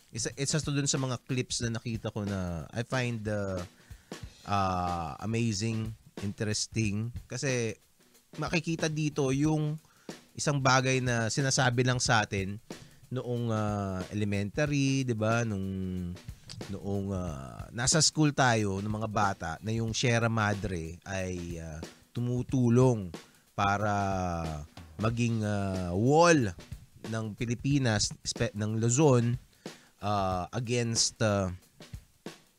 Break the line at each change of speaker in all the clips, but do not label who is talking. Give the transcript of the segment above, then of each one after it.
Isa to dun sa mga clips na nakita ko na I find amazing, interesting. Kasi makikita dito yung isang bagay na sinasabi lang sa atin noong elementary, 'di ba? Noong nasa school tayo ng mga bata na yung Sierra Madre ay tumutulong para maging wall ng Pilipinas, ng Luzon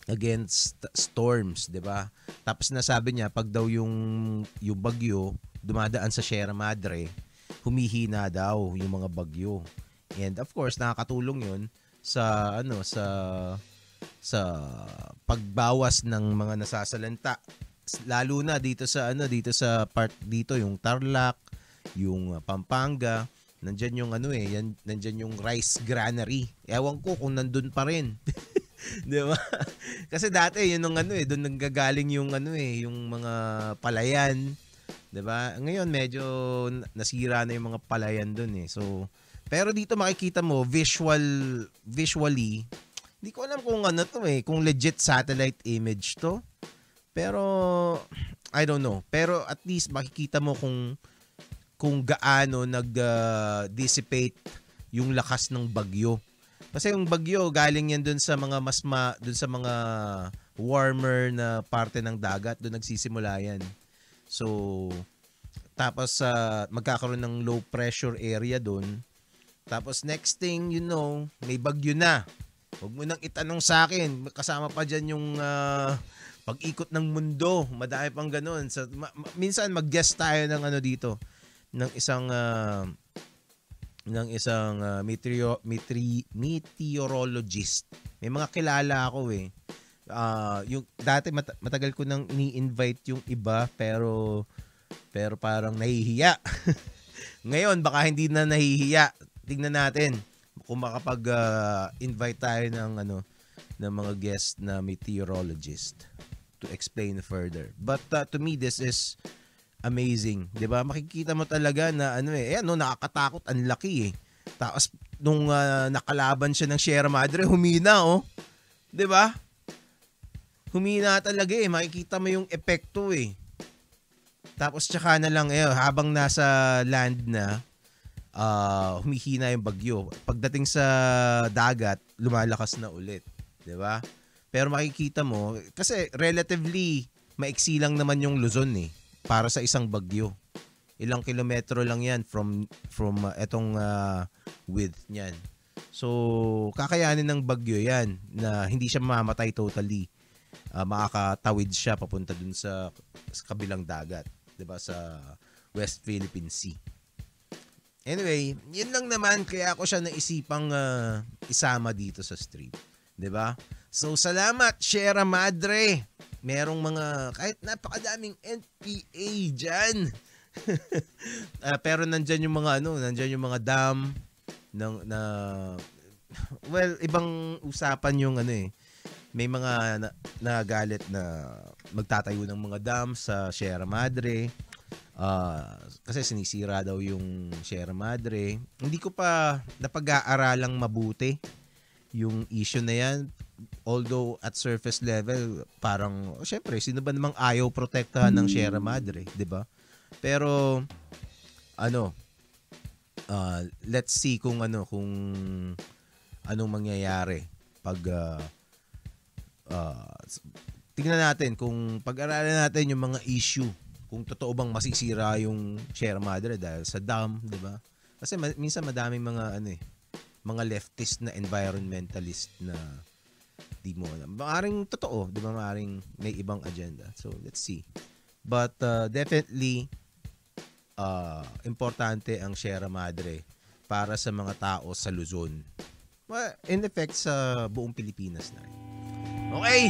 against storms, 'di ba? Tapos nasabi niya pag daw yung bagyo dumadaan sa Sierra Madre, humihina daw yung mga bagyo. And of course, nakakatulong 'yun sa sa pagbawas ng mga nasasalanta, lalo na dito sa part dito yung Tarlac, yung Pampanga. Nandiyan yung nandiyan yung rice granary. Ewan ko kung nandun pa rin. 'Di ba? Kasi dati yun doon nanggagaling yung yung mga palayan, 'di ba? Ngayon medyo nasira na yung mga palayan doon eh. So, pero dito makikita mo visually, hindi ko alam kung kung legit satellite image to. Pero I don't know. Pero at least makikita mo kung gaano nag-dissipate yung lakas ng bagyo. Kasi yung bagyo galing yan dun sa mga dun sa mga warmer na parte ng dagat, doon nagsisimula yan. So tapos magkakaroon ng low pressure area doon. Tapos next thing you know, may bagyo na. Huwag mo nang itanong sa akin, kasama pa diyan yung pag-ikot ng mundo, madami pang ganoon. Minsan mag-guest tayo ng dito ng isang meteorologist. May mga kilala ako eh. Yung dati matagal ko nang ini-invite yung iba pero parang nahihiya. Ngayon baka hindi na nahihiya. Tingnan natin kung makapag-invite tayo ng mga guest na meteorologist to explain further. But to me this is amazing, 'di ba? Makikita mo talaga na nakakatakot, ang laki eh. Tapos nung nakalaban siya ng Sierra Madre, humina 'Di ba? Humina talaga eh, makikita mo yung epekto eh. Tapos tsaka na lang habang nasa land na humihina yung bagyo. Pagdating sa dagat, lumalakas na ulit, 'di ba? Pero makikita mo kasi relatively maiksi lang naman yung Luzon eh. Para sa isang bagyo. Ilang kilometro lang yan from etong width niyan. So, kakayanin ng bagyo yan na hindi siya mamamatay totally. Makakatawid siya papunta dun sa kabilang dagat. 'Di ba? Sa West Philippine Sea. Anyway, yun lang naman kaya ako siya naisipang isama dito sa stream. 'Di ba? So, salamat, Sierra Madre. Merong mga, kahit napakadaming NPA dyan. Pero nandyan yung mga nandyan yung mga dam well, ibang usapan yung may mga nagalit na magtatayo ng mga dam sa Sierra Madre. Kasi sinisira daw yung Sierra Madre. Hindi ko pa napag-aaralang mabuti yung issue na yan. Although at surface level parang syempre sino ba namang ayaw protektahan ng Sierra Madre, 'di ba? Pero let's see kung anong mangyayari pag tingnan natin kung pag-aralan natin yung mga issue kung totoo bang masisira yung Sierra Madre dahil sa dam, 'di ba? Kasi minsan madaming mga mga leftist na environmentalist na di mo alam. Maaring totoo, di ba? Maaring may ibang agenda. So, let's see. But definitely, importante ang Sierra Madre para sa mga tao sa Luzon. Well, in effect, sa buong Pilipinas na rin. Okay!